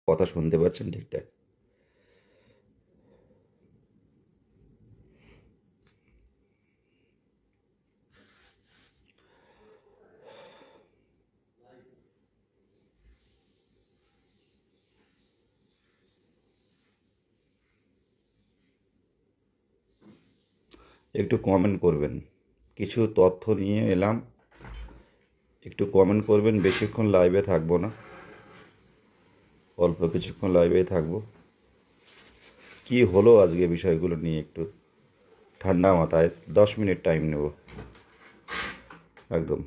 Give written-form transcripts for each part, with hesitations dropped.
কথা শুনতে পাচ্ছেন ঠিকঠাক? একটু কমেন্ট করবেন। কিছু তথ্য নিয়ে এলাম, একটু কমেন্ট করবেন। বেশিক্ষণ লাইভে থাকবো না, অল্প কিছুক্ষণ লাইভেই থাকবো। কি হলো আজকে বিষয়গুলো নিয়ে একটু ঠান্ডা মাথায় 10 মিনিট টাইম নেব একদম।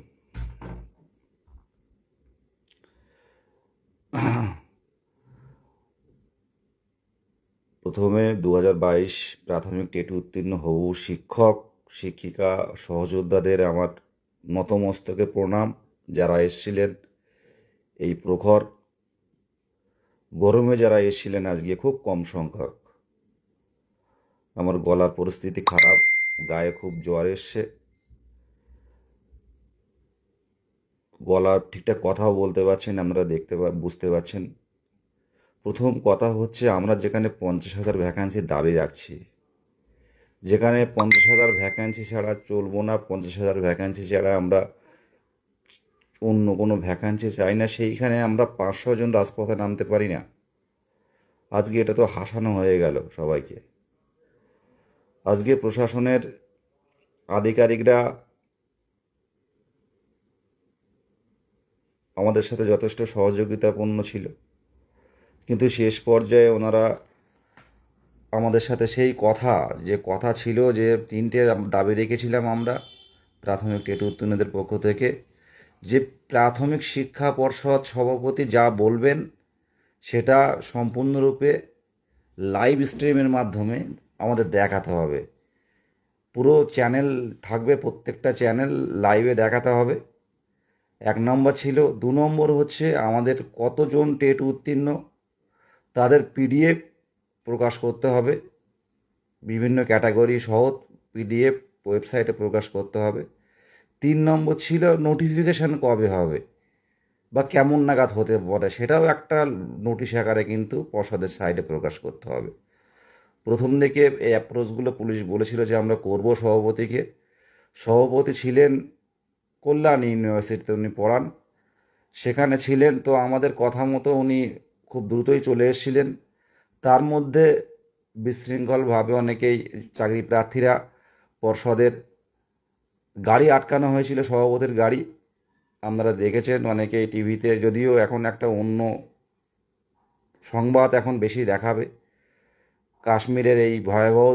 প্রথমে 2022 প্রাথমিক টেট উত্তীর্ণ হবু শিক্ষক শিক্ষিকা সহযোদ্ধাদের আমার নতমস্তকে প্রণাম। যারা এসেছিলেন এই প্রখর গরমে, যারা এসেছিলেন আজকে খুব কম সংখ্যক। আমার গলার পরিস্থিতি খারাপ, গায়ে খুব জ্বর এসছে, গলা ঠিকঠাক কথাও বলতে পারছেন, আমরা বুঝতে পারছেন। প্রথম কথা হচ্ছে, আমরা যেখানে 50,000 ভ্যাকান্সি দাবি রাখছি, যেখানে 50,000 ভ্যাকান্সি ছাড়া চলবো না, 50,000 ভ্যাকান্সি ছাড়া আমরা অন্য কোনো ভ্যাকান্সি চাই না, সেইখানে আমরা 500 জন রাজপথে নামতে পারি না। আজকে এটা তো হাসানো হয়ে গেল সবাইকে। আজকে প্রশাসনের আধিকারিকরা আমাদের সাথে যথেষ্ট সহযোগিতাপূর্ণ ছিল, কিন্তু শেষ পর্যায়ে ওনারা আমাদের সাথে সেই কথা ছিল যে 3টে দাবি রেখেছিলাম আমরা প্রাথমিক টেট উত্তীর্ণদের পক্ষ থেকে, যে প্রাথমিক শিক্ষা পর্ষদ সভাপতি যা বলবেন সেটা সম্পূর্ণরূপে লাইভ স্ট্রিমের মাধ্যমে আমাদের দেখাতে হবে। পুরো চ্যানেল থাকবে, প্রত্যেকটা চ্যানেল লাইভে দেখাতে হবে। 1 নম্বর ছিল। 2 নম্বর হচ্ছে, আমাদের কতজন টেট উত্তীর্ণ তাদের পিডিএফ প্রকাশ করতে হবে, বিভিন্ন ক্যাটাগরি সহ পিডিএফ ওয়েবসাইটে প্রকাশ করতে হবে। 3 নম্বর ছিল, নোটিফিকেশান কবে হবে বা কেমন নাগাদ হতে পারে সেটাও একটা নোটিশ আকারে কিন্তু পর্ষদের সাইটে প্রকাশ করতে হবে। প্রথম দিকে এই অ্যাপ্রোচগুলো পুলিশ বলেছিল যে আমরা করব সভাপতিকে। সভাপতি ছিলেন কল্যাণ ইউনিভার্সিটিতে, উনি পড়ান, সেখানে ছিলেন। তো আমাদের কথা মতো উনি খুব দ্রুতই চলে এসেছিলেন। তার মধ্যে বিশৃঙ্খলভাবে অনেকেই চাকরি প্রার্থীরা পর্ষদের গাড়ি আটকানো হয়েছিল, সভাপতির গাড়ি আপনারা দেখেছেন অনেকেই টিভিতে। যদিও এখন একটা অন্য সংবাদ এখন বেশি দেখাবে, কাশ্মীরের এই ভয়াবহ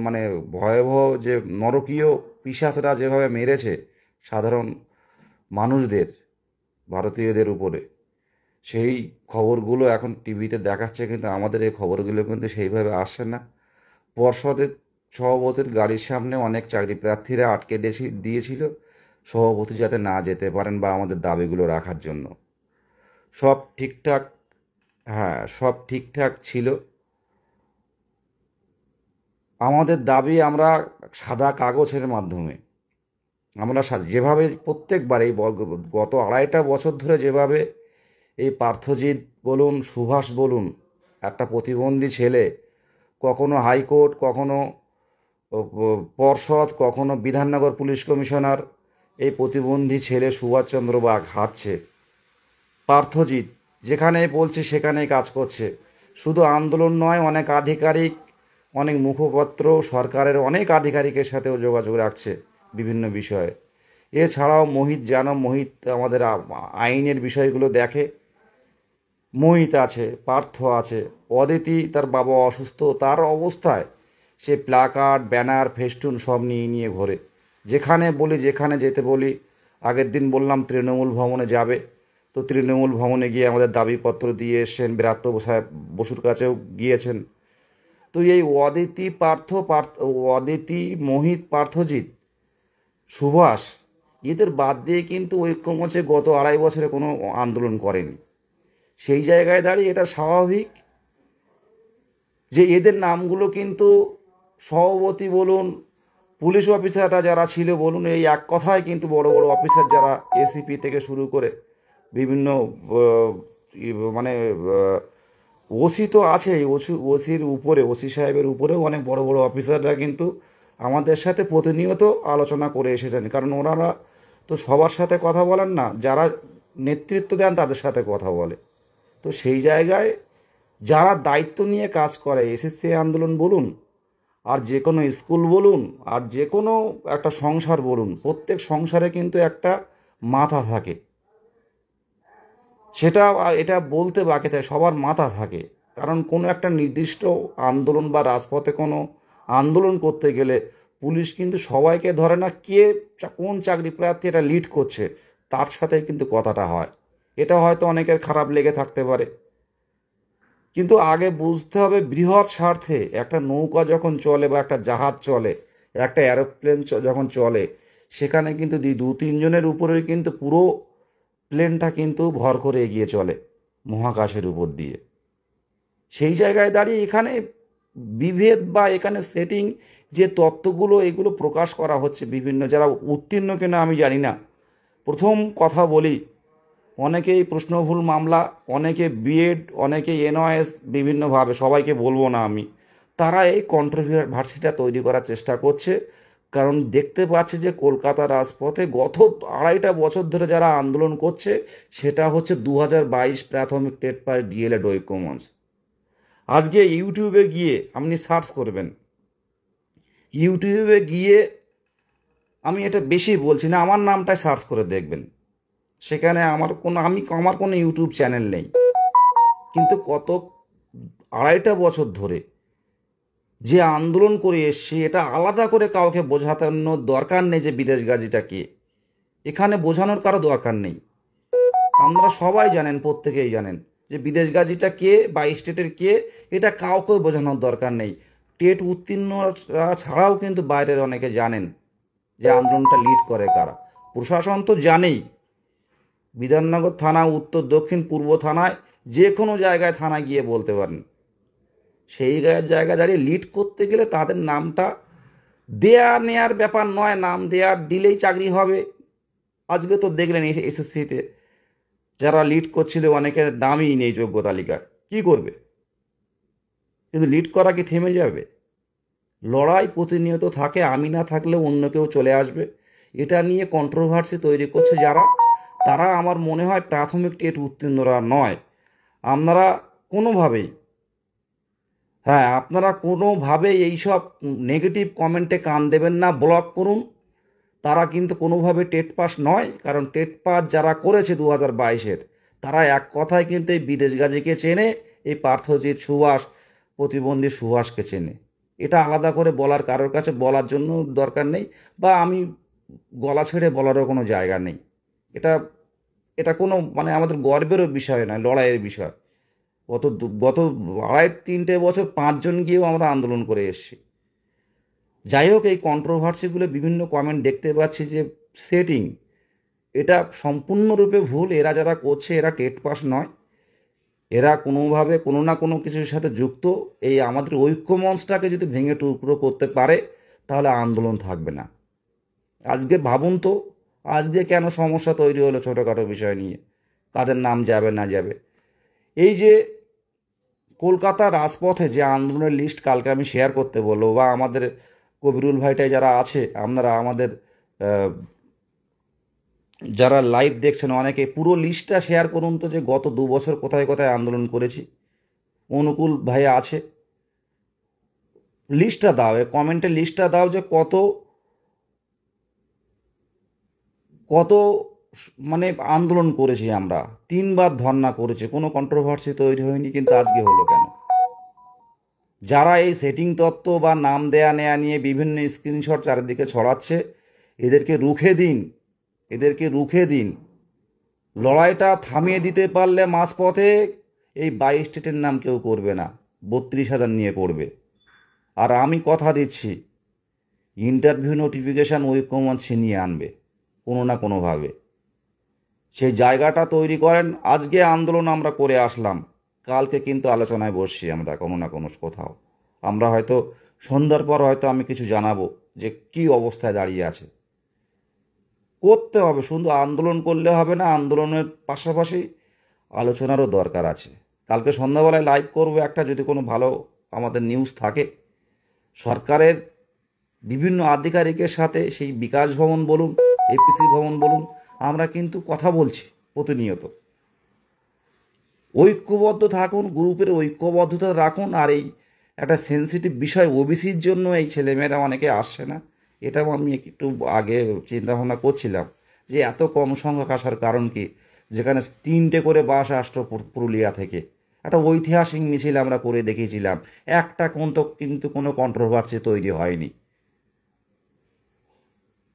মানে ভয়াবহ যে নরকীয় পিশাচরা যেভাবে মেরেছে সাধারণ মানুষদের, ভারতীয়দের উপরে, সেই খবরগুলো এখন টিভিতে দেখাচ্ছে, কিন্তু আমাদের এই খবরগুলো কিন্তু সেইভাবে আসছে না। পর্ষদের সভাপতির গাড়ির সামনে অনেক চাকরি প্রার্থীরা আটকে দিয়েছিল সভাপতি যাতে না যেতে পারেন বা আমাদের দাবিগুলো রাখার জন্য। সব ঠিকঠাক, হ্যাঁ সব ঠিকঠাক ছিল। আমাদের দাবি আমরা সাদা কাগজের মাধ্যমে আমরা যেভাবে প্রত্যেকবার এই গত 2.5 বছর ধরে যেভাবে এই পার্থজিৎ বলুন, সুভাষ বলুন, একটা প্রতিবন্ধী ছেলে, কখনো হাইকোর্ট, কখনো পর্ষদ, কখনো বিধাননগর পুলিশ কমিশনার, এই প্রতিবন্ধী ছেলে সুভাষচন্দ্র বাগ হাঁটছে। পার্থজিৎ যেখানে বলছে সেখানেই কাজ করছে। শুধু আন্দোলন নয়, অনেক আধিকারিক, অনেক মুখপত্র, সরকারের অনেক আধিকারিকের সাথেও যোগাযোগ রাখছে বিভিন্ন বিষয়ে। এছাড়াও মোহিত আমাদের আইনের বিষয়গুলো দেখে। মোহিত আছে, পার্থ আছে, অদিতি তার বাবা অসুস্থ, তার অবস্থায় সে প্লাকার্ড, ব্যানার, ফেস্টুন সব নিয়ে নিয়ে ঘোরে। যেখানে বলি, যেখানে যেতে বলি, আগের দিন বললাম তৃণমূল ভবনে যাবে, তো তৃণমূল ভবনে গিয়ে আমাদের দাবিপত্র দিয়ে এসছেন, ব্রাত্য সাহেব বসুর কাছেও গিয়েছেন। তো এই অদিতি, মোহিত, পার্থজিৎ, সুভাষ, এদের বাদ দিয়ে কিন্তু ঐক্যমঞ্চে গত 2.5 বছরে কোনো আন্দোলন করেনি। সেই জায়গায় দাঁড়িয়ে এটা স্বাভাবিক যে এদের নামগুলো কিন্তু সভাপতি বলুন, পুলিশ অফিসাররা যারা ছিল বলুন, এই এক কথায় কিন্তু বড় বড় অফিসার যারা এসিপি থেকে শুরু করে বিভিন্ন মানে ওসি তো আছেই, ওসির উপরে, ওসি সাহেবের উপরেও অনেক বড় বড় অফিসাররা কিন্তু আমাদের সাথে প্রতিনিয়ত আলোচনা করে এসেছেন, কারণ ওনারা তো সবার সাথে কথা বলেন না, যারা নেতৃত্ব দেন তাদের সাথে কথা বলে। তো সেই জায়গায় যারা দায়িত্ব নিয়ে কাজ করে, এসএসসি আন্দোলন বলুন, আর যে কোনো স্কুল বলুন, আর যে কোনো একটা সংসার বলুন, প্রত্যেক সংসারে কিন্তু একটা মাথা থাকে। সেটা এটা বলতে বাকি থাকে, সবার মাথা থাকে। কারণ কোনো একটা নির্দিষ্ট আন্দোলন বা রাজপথে কোনো আন্দোলন করতে গেলে পুলিশ কিন্তু সবাইকে ধরে না, কে কোন চাকরি প্রার্থী এটা লিড করছে তার সাথে কিন্তু কথাটা হয়। এটা হয়তো অনেকের খারাপ লেগে থাকতে পারে, কিন্তু আগে বুঝতে হবে বৃহৎ স্বার্থে একটা নৌকা যখন চলে বা একটা জাহাজ চলে, একটা এরোপ্লেন যখন চলে, সেখানে কিন্তু দু তিনজনের উপরে কিন্তু পুরো প্লেনটা কিন্তু ভর করে এগিয়ে চলে মহাকাশের উপর দিয়ে। সেই জায়গায় দাঁড়িয়ে এখানে বিভেদ বা এখানে সেটিং যে তত্ত্বগুলো এগুলো প্রকাশ করা হচ্ছে বিভিন্ন, যারা উত্তীর্ণ কিনা আমি জানি না। প্রথম কথা বলি, অনেকেই প্রশ্নভুল মামলা, অনেকে বিএড, অনেকে এনওএস, বিভিন্নভাবে, সবাইকে বলবো না আমি, তারা এই কন্ট্রোভার্সিটা তৈরি করার চেষ্টা করছে। কারণ দেখতে পাচ্ছে যে কলকাতা রাজপথে গত 2.5 বছর ধরে যারা আন্দোলন করছে, সেটা হচ্ছে 2022 প্রাথমিক টেট পাস ডিএলএড ঐক্য মঞ্চ। আজকে ইউটিউবে গিয়ে আপনি সার্চ করবেন, ইউটিউবে গিয়ে, আমি এটা বেশি বলছি না, আমার নামটাই সার্চ করে দেখবেন, সেখানে আমার কোনো ইউটিউব চ্যানেল নেই, কিন্তু 2.5 বছর ধরে যে আন্দোলন করে এসছি, এটা আলাদা করে কাউকে বোঝানোর দরকার নেই যে বিদেশ গাজীটা কে। এখানে বোঝানোর কারো দরকার নেই, আপনারা সবাই জানেন, প্রত্যেকেই জানেন যে বিদেশ গাজীটা কে বা স্টেটের কে, এটা কাউকে বোঝানোর দরকার নেই। টেট উত্তীর্ণরা ছাড়াও কিন্তু বাইরের অনেকে জানেন যে আন্দোলনটা লিড করে কারা। প্রশাসন তো জানেই, বিধাননগর থানা, উত্তর, দক্ষিণ, পূর্ব থানায়, যে কোনো জায়গায় থানায় গিয়ে বলতে পারেন। সেই জায়গায় দাঁড়িয়ে লিড করতে গেলে তাদের নামটা দেয়া নেয়ার ব্যাপার নয়, নাম দেয়ার দিলেই চাকরি হবে। আজকে তো দেখলেন এসএসসিতে যারা লিড করছিল অনেকের নামই নেই যোগ্য তালিকায়, কি করবে? কিন্তু লিড করা কি থেমে যাবে? লড়াই প্রতিনিয়ত থাকে, আমি না থাকলেও অন্য কেউ চলে আসবে। এটা নিয়ে কন্ট্রোভার্সি তৈরি করছে যারা, তারা আমার মনে হয় প্রাথমিক টেট উত্তীর্ণরা নয়। আপনারা কোনোভাবেই, হ্যাঁ, আপনারা কোনোভাবেই এইসব নেগেটিভ কমেন্টে কান দেবেন না, ব্লক করুন। তারা কিন্তু কোনোভাবে টেট পাস নয়, কারণ টেট পাস যারা করেছে 2022-এর, তারা এক কথায় কিন্তু এই বিদেশ গাজীকে চেনে, এই পার্থজিৎ সুভাষ, প্রতিবন্ধী সুভাষকে চেনে। এটা আলাদা করে বলার, কারোর কাছে বলার জন্য দরকার নেই, বা আমি গলা ছেড়ে বলারও কোনো জায়গা নেই। এটা এটা কোনো মানে আমাদের গর্বেরও বিষয় নয়, লড়াইয়ের বিষয়। গত 2.5-3 বছর 5 জন গিয়েও আমরা আন্দোলন করে এসেছি। যাই হোক, এই কন্ট্রোভার্সিগুলো বিভিন্ন কমেন্ট দেখতে পাচ্ছি যে সেটিং, এটা সম্পূর্ণরূপে ভুল। এরা যারা করছে এরা টেট পাস নয়, এরা কোনোভাবে কোনো না কোনো কিছুর সাথে যুক্ত। এই আমাদের ঐক্য মঞ্চটাকে যদি ভেঙে টুকরো করতে পারে, তাহলে আন্দোলন থাকবে না। আজকে ভাবুন তো, আজকে কেন সমস্যা তৈরি হলো ছোটোখাটো বিষয় নিয়ে, কাদের নাম যাবে না যাবে। এই যে কলকাতা রাজপথে যে আন্দোলনের লিস্ট কালকে আমি শেয়ার করতে বলবো, বা আমাদের কবিরুল ভাইটাই যারা আছে, আপনারা আমাদের যারা লাইভ দেখছেন অনেকে, পুরো লিস্টটা শেয়ার করুন তো, যে গত 2 বছর কোথায় কোথায় আন্দোলন করেছি। অনুকূল ভাই আছে, লিস্টটা দাও, কমেন্টে লিস্টটা দাও যে কত কত মানে আন্দোলন করেছি আমরা। 3বার ধর্ণা করেছি, কোনো কন্ট্রোভার্সি তৈরি হয়নি, কিন্তু আজকে হলো কেন? যারা এই সেটিং তত্ত্ব বা নাম দেয়া নেয়া নিয়ে বিভিন্ন স্ক্রিনশট চারিদিকে ছড়াচ্ছে, এদেরকে রুখে দিন, এদেরকে রুখে দিন। লড়াইটা থামিয়ে দিতে পারলে মাঝপথে এই 22 স্টেটের নাম কেউ করবে না, 32,000 নিয়ে পড়বে। আর আমি কথা দিচ্ছি, ইন্টারভিউ নোটিফিকেশান ঐক্যমঞ্চ ছিনিয়ে আনবে কোনো না কোনোভাবে। সেই জায়গাটা তৈরি করেন। আজকে আন্দোলন আমরা করে আসলাম, কালকে কিন্তু আলোচনায় বসছি আমরা কোনো না কোনো কোথাও। আমরা হয়তো সন্ধ্যার পর হয়তো আমি কিছু জানাবো যে কি অবস্থায় দাঁড়িয়ে আছে। করতে হবে, শুধু আন্দোলন করলে হবে না, আন্দোলনের পাশাপাশি আলোচনারও দরকার আছে। কালকে সন্ধ্যাবেলায় লাইভ করবো একটা, যদি কোনো ভালো আমাদের নিউজ থাকে। সরকারের বিভিন্ন আধিকারিকের সাথে, সেই বিকাশ ভবন বলুন, এপিসি ভবন বলুন, আমরা কিন্তু কথা বলছি প্রতিনিয়ত। ঐক্যবদ্ধ থাকুন, গ্রুপের ঐক্যবদ্ধতা রাখুন। আর এই একটা সেন্সিটিভ বিষয়, ওবিসির জন্য এই ছেলেমেয়েরা অনেকে আসছে না। এটাও আমি একটু আগে চিন্তাভাবনা করছিলাম যে এত কম সংখ্যক আসার কারণ কি, যেখানে 3টে করে বাস আসতো পুরুলিয়া থেকে। একটা ঐতিহাসিক মিছিল আমরা করে দেখিয়েছিলাম, একটা কিন্তু কোনো কন্ট্রোভার্সি তৈরি হয়নি।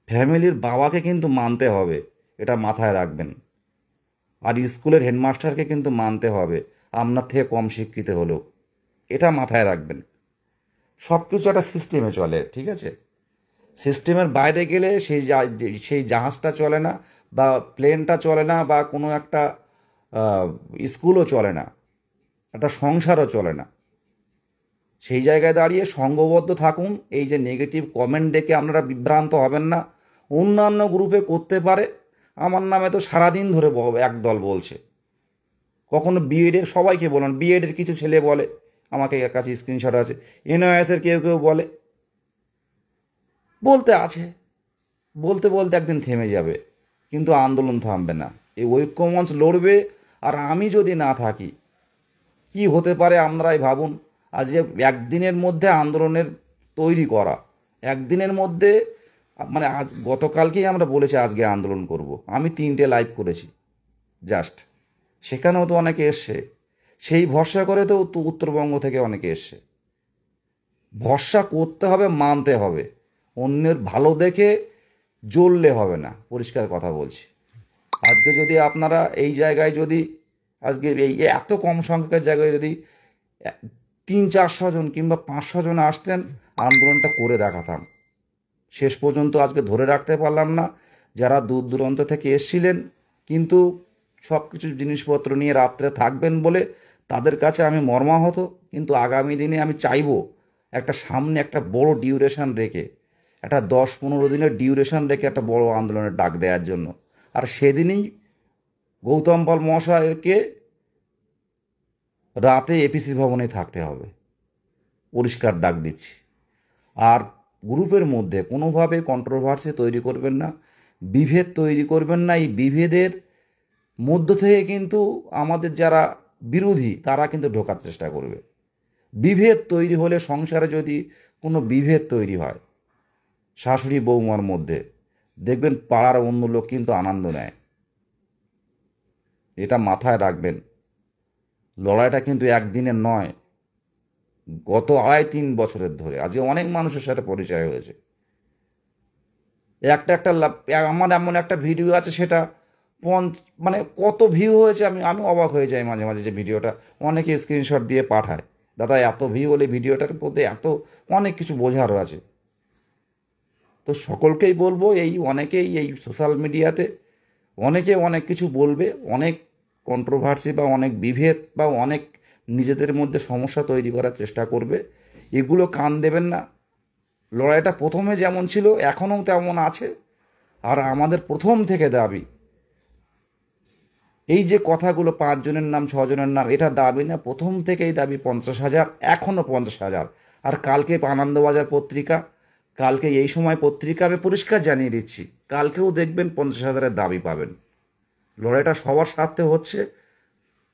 ফ্যামিলির বাবাকে কিন্তু মানতে হবে, এটা মাথায় রাখবেন। আর স্কুলের হেডমাস্টারকে কিন্তু মানতে হবে, আপনার থেকে কম শিক্ষিত হলেও। এটা মাথায় রাখবেন। সব কিছু একটা সিস্টেমে চলে, ঠিক আছে? সিস্টেমের বাইরে গেলে সেই জাহাজটা চলে না, বা প্লেনটা চলে না, বা কোনো একটা স্কুলও চলে না, একটা সংসারও চলে না। সেই জায়গায় দাঁড়িয়ে সঙ্ঘবদ্ধ থাকুন। এই যে নেগেটিভ কমেন্ট দেখে আপনারা বিভ্রান্ত হবেন না। অন্যান্য গ্রুপে করতে পারে, আমার নামে তো সারাদিন ধরে একদল বলছে। কখনো বিএডের, সবাইকে বলেন, বিএডের কিছু ছেলে বলে, আমাকে কাছে স্ক্রিনশট আছে, এনওএসের কেউ কেউ বলে, বলতে আছে, বলতে বলতে একদিন থেমে যাবে, কিন্তু আন্দোলন থামবে না। এই ঐক্যমঞ্চ লড়বে। আর আমি যদি না থাকি, কি হতে পারে আপনারাই ভাবুন। আজকে একদিনের মধ্যে আন্দোলনের তৈরি করা, একদিনের মধ্যে, মানে আজ গতকালকেই আমরা বলেছি আজকে আন্দোলন করব। আমি 3টে লাইভ করেছি জাস্ট, সেখানেও তো অনেকে এসছে। সেই ভরসা করে তো উত্তরবঙ্গ থেকে অনেকে এসছে। ভরসা করতে হবে, মানতে হবে। অন্যের ভালো দেখে জ্বললে হবে না, পরিষ্কার কথা বলছি। আজকে যদি আপনারা এই জায়গায়, যদি আজকে এই এত কম সংখ্যকের জায়গায় যদি 300-400 জন কিংবা 500 জন আসতেন, আন্দোলনটা করে দেখাতাম। শেষ পর্যন্ত আজকে ধরে রাখতে পারলাম না। যারা দূর দূরান্ত থেকে এসছিলেন, কিন্তু সব কিছু জিনিসপত্র নিয়ে রাত্রে থাকবেন বলে তাদের কাছে আমি মর্মাহত। কিন্তু আগামী দিনে আমি চাইবো একটা সামনে একটা বড় ডিউরেশন রেখে, একটা 10-15 দিনের ডিউরেশন রেখে একটা বড় আন্দোলনের ডাক দেওয়ার জন্য। আর সেদিনই গৌতম পাল মহাশয়কে রাতে এপিসি ভবনে থাকতে হবে, পরিষ্কার ডাক দিচ্ছি। আর গ্রুপের মধ্যে কোনোভাবে কন্ট্রোভার্সি তৈরি করবেন না, বিভেদ তৈরি করবেন না। এই বিভেদের মধ্য থেকে কিন্তু আমাদের যারা বিরোধী, তারা কিন্তু ঢোকার চেষ্টা করবে। বিভেদ তৈরি হলে, সংসারে যদি কোনো বিভেদ তৈরি হয় শাশুড়ি বৌমার মধ্যে, দেখবেন পাড়ার অন্য লোক কিন্তু আনন্দ নেয়। এটা মাথায় রাখবেন। লড়াইটা কিন্তু একদিনের নয়, গত 2.5-3 বছরের ধরে আজকে অনেক মানুষের সাথে পরিচয় হয়েছে। আমার এমন একটা ভিডিও আছে, সেটা মানে কত ভিউ হয়েছে, আমি অবাক হয়ে যাই মাঝে মাঝে, যে ভিডিওটা অনেকে স্ক্রিনশট দিয়ে পাঠায়। দাদা, এত ভিউ হলে ভিডিওটার মধ্যে এত অনেক কিছু বোঝারও আছে। তো সকলকেই বলবো, অনেকেই এই সোশ্যাল মিডিয়াতে অনেকে অনেক কিছু বলবে, অনেক কন্ট্রোভার্সি বা অনেক বিভেদ বা অনেক নিজেদের মধ্যে সমস্যা তৈরি করার চেষ্টা করবে। এগুলো কান দেবেন না। লড়াইটা প্রথমে যেমন ছিল এখনও তেমন আছে। আর আমাদের প্রথম থেকে দাবি, এই যে কথাগুলো 5 জনের নাম 6 জনের নাম, এটা দাবি না, প্রথম থেকেই দাবি 50,000, এখনও 50,000। আর কালকে আনন্দবাজার পত্রিকা, কালকে এই সময় পত্রিকা, আমি পরিষ্কার জানিয়ে দিচ্ছি, কালকেও দেখবেন 50,000-এর দাবি পাবেন। লড়াইটা সবার স্বার্থে হচ্ছে,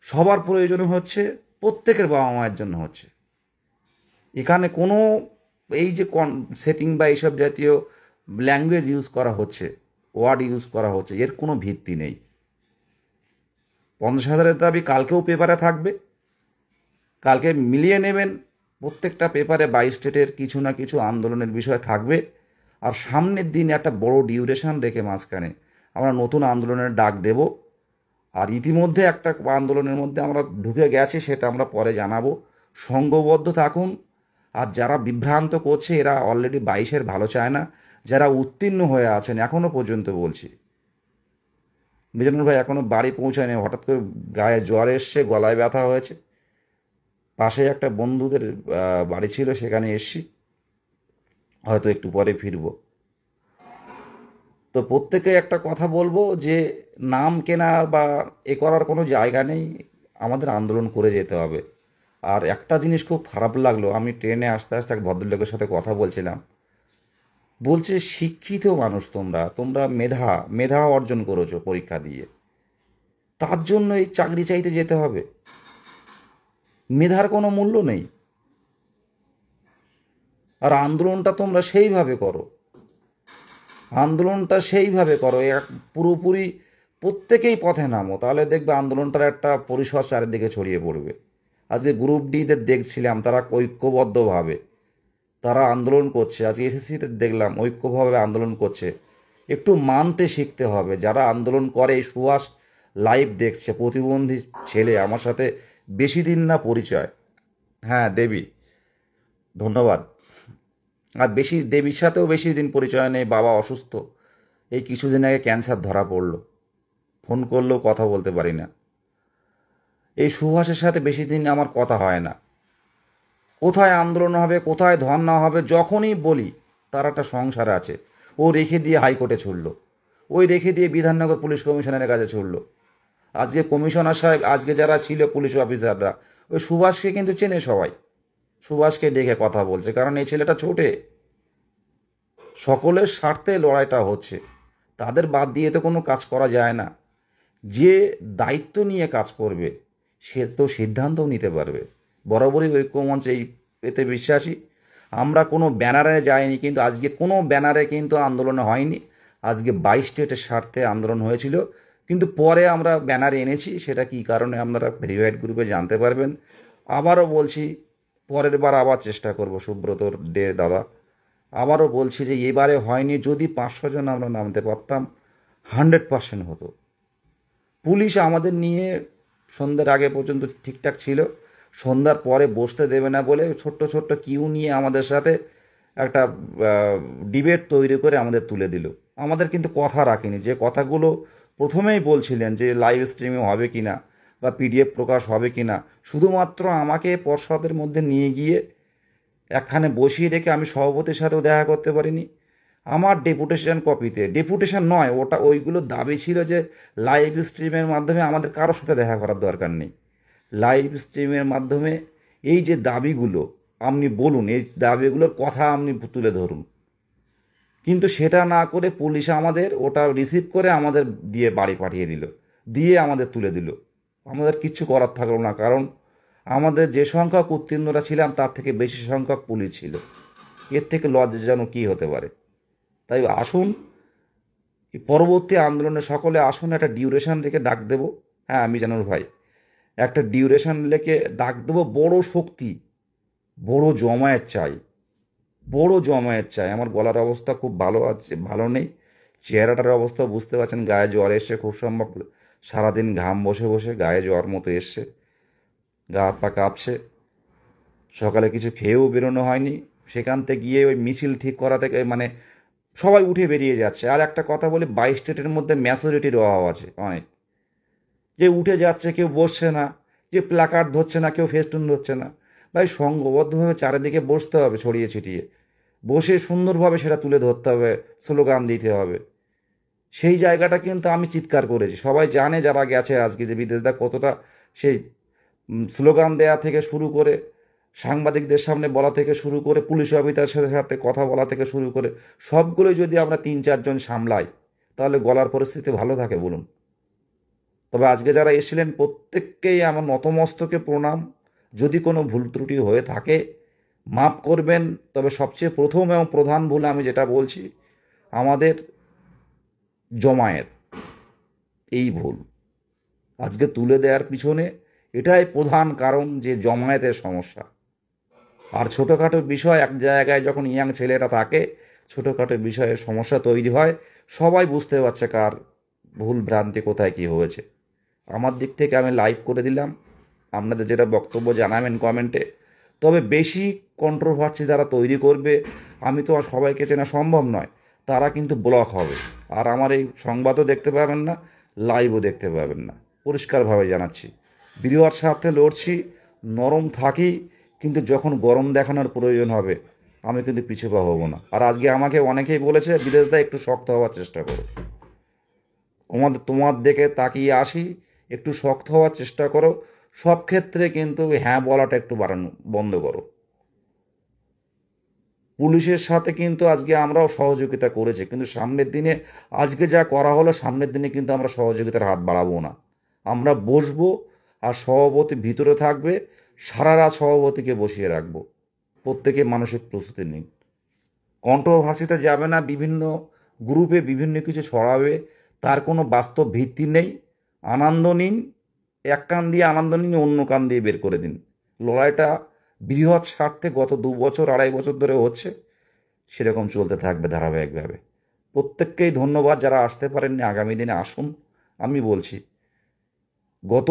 সবার প্রয়োজনে হচ্ছে, প্রত্যেকের বাবা মায়ের জন্য হচ্ছে। এখানে কোনো এই যে সেটিং বা এইসব জাতীয় ল্যাঙ্গুয়েজ ইউজ করা হচ্ছে, ওয়ার্ড ইউজ করা হচ্ছে, এর কোনো ভিত্তি নেই। 50,000-এর দাবি কালকেও পেপারে থাকবে, কালকে মিলিয়ে নেবেন। প্রত্যেকটা পেপারে 22 স্টেটের কিছু না কিছু আন্দোলনের বিষয় থাকবে। আর সামনের দিন একটা বড় ডিউরেশন রেখে মাঝখানে আমরা নতুন আন্দোলনের ডাক দেব। আর ইতিমধ্যে একটা আন্দোলনের মধ্যে আমরা ঢুকে গেছি, সেটা আমরা পরে জানাবো। সংঘবদ্ধ থাকুন। আর যারা বিভ্রান্ত করছে, এরা অলরেডি 22-এর ভালো চায় না। যারা উত্তীর্ণ হয়ে আছেন এখনও পর্যন্ত, বলছি, মিজানুর ভাই এখনও বাড়ি পৌঁছায়নি, হঠাৎ করে গায়ে জ্বর এসছে, গলায় ব্যথা হয়েছে। পাশে একটা বন্ধুদের বাড়ি ছিল, সেখানে এসছি, হয়তো একটু পরে ফিরবো। তো প্রত্যেকে একটা কথা বলবো, যে নাম কেনা বা এ করার কোনো জায়গা নেই। আমাদের আন্দোলন করে যেতে হবে। আর একটা জিনিস খুব খারাপ লাগলো, আমি ট্রেনে আসতে আসতে এক ভদ্রলোকের সাথে কথা বলছিলাম, বলছে শিক্ষিত মানুষ, তোমরা তোমরা মেধা মেধা অর্জন করেছো পরীক্ষা দিয়ে, তার জন্য এই চাকরি চাইতে যেতে হবে? মেধার কোনো মূল্য নেই। আর আন্দোলনটা তোমরা সেইভাবে করো, আন্দোলনটা সেইভাবে করো, এক পুরোপুরি প্রত্যেকেই পথে নামো, তাহলে দেখবে আন্দোলনটার একটা পরিসর চারিদিকে ছড়িয়ে পড়বে। আজকে গ্রুপ ডিদের দেখছিলাম, তারা ঐক্যবদ্ধভাবে তারা আন্দোলন করছে। আজকে এসএসসিতে দেখলাম ঐক্যভাবে আন্দোলন করছে। একটু মানতে শিখতে হবে। যারা আন্দোলন করে, এই সুভাষ লাইভ দেখছে, প্রতিবন্ধী ছেলে, আমার সাথে বেশি দিন না পরিচয়। হ্যাঁ দেবী, ধন্যবাদ। আর বেশি দেবীর সাথেও বেশি দিন পরিচয় নেই, বাবা অসুস্থ, এই কিছুদিন আগে ক্যান্সার ধরা পড়লো, ফোন করলেও কথা বলতে পারি না। এই সুভাষের সাথে বেশি দিন আমার কথা হয় না। কোথায় আন্দোলন হবে, কোথায় ধর্না হবে, যখনই বলি তার একটা সংসার আছে, ও রেখে দিয়ে হাইকোর্টে ছুটল, ওই রেখে দিয়ে বিধাননগর পুলিশ কমিশনারের কাছে ছুটল। আজকে কমিশনার সাহেব, আজকে যারা ছিল পুলিশ অফিসাররা, ওই সুভাষকে কিন্তু চেনে সবাই, সুভাষকে ডেকে কথা বলছে, কারণ এই ছেলেটা ছোটে, সকলের স্বার্থে লড়াইটা হচ্ছে, তাদের বাদ দিয়ে তো কোনো কাজ করা যায় না। যে দায়িত্ব নিয়ে কাজ করবে সে তো সিদ্ধান্তও নিতে পারবে। বরাবরই ঐক্যমঞ্চ এই এতে বিশ্বাসী। আমরা কোনো ব্যানারে যাইনি, কিন্তু আজকে কোনো ব্যানারে কিন্তু আন্দোলন হয়নি। আজকে 22 স্টেটের স্বার্থে আন্দোলন হয়েছিল, কিন্তু পরে আমরা ব্যানারে এনেছি, সেটা কী কারণে আপনারা ভেরিফাইড গ্রুপে জানতে পারবেন। আবারও বলছি, পরের বার আবার চেষ্টা করব সুব্রতর দাদা, আবারও বলছি যে এবারে হয়নি, যদি 500 জন আমরা নামতে পারতাম 100% হতো। পুলিশ আমাদের নিয়ে সন্ধ্যার আগে পর্যন্ত ঠিকঠাক ছিল, সন্ধ্যার পরে বসতে দেবে না বলে ছোট্ট ছোট্ট কিউ নিয়ে আমাদের সাথে একটা ডিবেট তৈরি করে আমাদের তুলে দিল। আমাদের কিন্তু কথা রাখেনি, যে কথাগুলো প্রথমেই বলছিলেন যে লাইভ স্ট্রিমিং হবে কি না বা পিডিএফ প্রকাশ হবে কি না, শুধুমাত্র আমাকে পর্ষদের মধ্যে নিয়ে গিয়ে একখানে বসিয়ে রেখে আমি সভাপতির সাথেও দেখা করতে পারিনি। আমার ডেপুটেশন কপিতে, ডেপুটেশন নয় ওটা, ওইগুলো দাবি ছিল যে লাইভ স্ট্রিমের মাধ্যমে আমাদের কারোর সাথে দেখা করার দরকার নেই, লাইভ স্ট্রিমের মাধ্যমে এই যে দাবিগুলো আপনি বলুন, এই দাবিগুলোর কথা আপনি তুলে ধরুন। কিন্তু সেটা না করে পুলিশ আমাদের ওটা রিসিভ করে আমাদের দিয়ে বাড়ি পাঠিয়ে দিল, দিয়ে আমাদের তুলে দিল। আমাদের কিচ্ছু করার থাকলো না, কারণ আমাদের যে সংখ্যক উত্তীর্ণরা ছিলাম তার থেকে বেশি সংখ্যক পুলিশ ছিল। এর থেকে লজ্জাজনক কী হতে পারে? তাই আসুন, এই পরবর্তী আন্দোলনে সকলে আসুন, একটা ডিউরেশন রেখে ডাক দেব। হ্যাঁ আমি জানুর ভাই, একটা ডিউরেশন রেখে ডাক দেবো। বড় শক্তি, বড় জমায়েত চাই, বড় জমায়েত চাই। আমার গলার অবস্থা খুব ভালো আছে, ভালো নেই, চেহারাটার অবস্থা বুঝতে পারছেন, গায়ে জ্বর এসছে, খুব সম্ভব সারাদিন ঘাম বসে বসে গায়ে জ্বর মতো এসছে, গা হাত পা কাঁপছে, সকালে কিছু খেয়েও বেরোনো হয়নি, সেখান থেকে গিয়ে ওই মিছিল ঠিক করা থেকে মানে সবাই উঠে বেরিয়ে যাচ্ছে। আর একটা কথা বলি, 22 স্টেটের মধ্যে ম্যাজরিটির অভাব আছে অনেক, যে উঠে যাচ্ছে, কেউ বসছে না, যে প্ল্যাকার্ড ধরছে না, কেউ ফেস্টুন ধরছে না। ভাই সংঘবদ্ধভাবে চারিদিকে বসতে হবে, ছড়িয়ে ছিটিয়ে বসে সুন্দরভাবে সেটা তুলে ধরতে হবে, স্লোগান দিতে হবে। সেই জায়গাটা কিন্তু আমি চিৎকার করেছি, সবাই জানে যারা গেছে আজকে, যে বিদেশদা কতটা সেই স্লোগান দেয়া থেকে শুরু করে, সাংবাদিকদের সামনে বলা থেকে শুরু করে, পুলিশ অফিসারের সাথে কথা বলা থেকে শুরু করে, সবগুলোই যদি আমরা 3-4 জন সামলাই, তাহলে গলার পরিস্থিতি ভালো থাকে বলুন। তবে আজকে যারা এসেছিলেন প্রত্যেককেই আমার নতমস্তকে প্রণাম। যদি কোনো ভুল ত্রুটি হয়ে থাকে মাফ করবেন। তবে সবচেয়ে প্রথম এবং প্রধান ভুল আমি যেটা বলছি, আমাদের জমায়েত, এই ভুল আজকে তুলে দেওয়ার পিছনে এটাই প্রধান কারণ, যে জমায়েতের সমস্যা। আর ছোটোখাটো বিষয় এক জায়গায় যখন ইয়াং ছেলেরা থাকে, ছোটোখাটো বিষয়ে সমস্যা তৈরি হয়, সবাই বুঝতে পারছে কার ভুল ভ্রান্তি কোথায় কী হয়েছে। আমার দিক থেকে আমি লাইভ করে দিলাম, আপনাদের যেটা বক্তব্য জানাবেন কমেন্টে। তবে বেশি কন্ট্রোভার্সি যারা তৈরি করবে, আমি তো আর সবাইকে চেনা সম্ভব নয়, তারা কিন্তু ব্লক হবে। আর আমার এই সংবাদও দেখতে পাবেন না, লাইভও দেখতে পাবেন না, পরিষ্কারভাবে জানাচ্ছি। বিরোয়ার স্বার্থে লড়ছি, নরম থাকি, কিন্তু যখন গরম দেখানোর প্রয়োজন হবে আমি কিন্তু পিছু পা হব না। আর আজকে আমাকে অনেকেই বলেছে, বিদেশদা একটু শক্ত হওয়ার চেষ্টা করো, তোমার দেখে তাকিয়ে আসি, একটু শক্ত হওয়ার চেষ্টা করো। সব ক্ষেত্রে কিন্তু হ্যাঁ বলাটা একটু বাড়ানো বন্ধ করো। পুলিশের সাথে কিন্তু আজকে আমরাও সহযোগিতা করেছি, কিন্তু সামনের দিনে আজকে যা করা হলো সামনের দিনে কিন্তু আমরা সহযোগিতার হাত বাড়াবো না। আমরা বসবো, আর সভাপতি ভিতরে থাকবে, সারা রাত সভাপতিকে বসিয়ে রাখবো। প্রত্যেকে মানসিক প্রস্তুতি নিন। কন্ট্রোভার্সিতে যাবে না, বিভিন্ন গ্রুপে বিভিন্ন কিছু ছড়াবে, তার কোনো বাস্তব ভিত্তি নেই। আনন্দ নিন, এক কান দিয়ে আনন্দ নিন, অন্য কান দিয়ে বের করে দিন। লড়াইটা বৃহৎ স্বার্থে গত 2 বছর 2.5 বছর ধরে হচ্ছে, সেরকম চলতে থাকবে ধারাবাহিকভাবে। প্রত্যেককেই ধন্যবাদ, যারা আসতে পারেননি আগামী দিনে আসুন। আমি বলছি, গত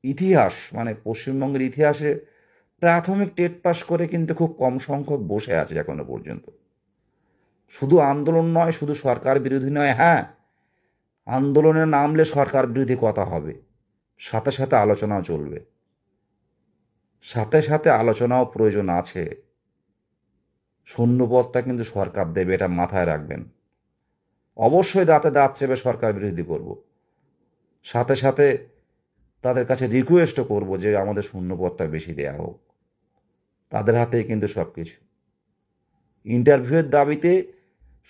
ইতিহাস মানে পশ্চিমবঙ্গের ইতিহাসে প্রাথমিক টেট পাস করে কিন্তু খুব কম সংখ্যক বসে আছে এখনো পর্যন্ত। শুধু আন্দোলন নয়, শুধু সরকার বিরোধী নয়, হ্যাঁ আন্দোলনে নামলে সরকার বিরোধী কথা হবে, সাথে সাথে আলোচনাও চলবে, সাথে সাথে আলোচনাও প্রয়োজন আছে। শূন্যপদটা কিন্তু সরকার দেবে, এটা মাথায় রাখবেন। অবশ্যই দাঁতে দাঁত চেপে সরকার বিরোধী করব, সাথে সাথে তাদের কাছে রিকোয়েস্টও করব যে আমাদের শূন্যপদটা বেশি দেয়া হোক। তাদের হাতেই কিন্তু সব কিছু। ইন্টারভিউয়ের দাবিতে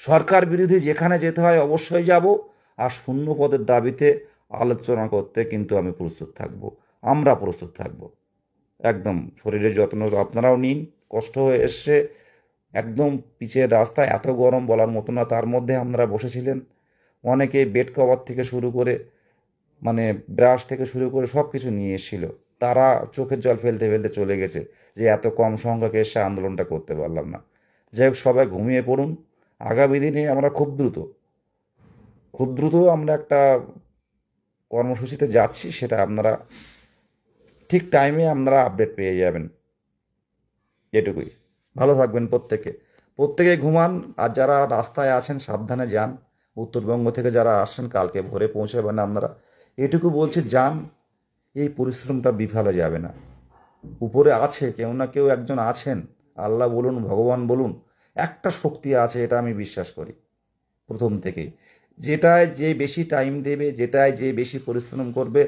সরকার বিরোধী যেখানে যেতে হয় অবশ্যই যাব, আর শূন্য পদের দাবিতে আলোচনা করতে কিন্তু আমি প্রস্তুত থাকব, আমরা প্রস্তুত থাকব। একদম শরীরের যত্ন আপনারাও নিন। কষ্ট হয়ে এসছে, একদম পিচের রাস্তায়, এত গরম বলার মতো না, তার মধ্যে আপনারা বসেছিলেন। অনেকে বেড কভার থেকে শুরু করে মানে ব্রাশ থেকে শুরু করে সব কিছু নিয়ে এসেছিল, তারা চোখের জল ফেলতে ফেলতে চলে গেছে যে এত কম সংখ্যক এসে আন্দোলনটা করতে পারলাম না। যাই হোক, সবাই ঘুমিয়ে পড়ুন। আগামী দিনে আমরা খুব দ্রুত আমরা একটা কর্মসূচিতে যাচ্ছি, সেটা আপনারা ঠিক টাইমে আপনারা আপডেট পেয়ে যাবেন। এটুকুই। ভালো থাকবেন প্রত্যেকে, প্রত্যেকে ঘুমান। আর যারা রাস্তায় আছেন সাবধানে যান। উত্তরবঙ্গ থেকে যারা আসছেন কালকে ভোরে পৌঁছাবেন আপনারা, এটুকু বলছি, যান। এই পরিশ্রমটা বিফলে যাবে না। উপরে আছে কেউ না কেউ একজন আছেন, আল্লাহ বলুন ভগবান বলুন, একটা শক্তি আছে, এটা আমি বিশ্বাস করি প্রথম থেকেই। যেটায় যে বেশি টাইম দেবে, যেটায় যে বেশি পরিশ্রম করবে,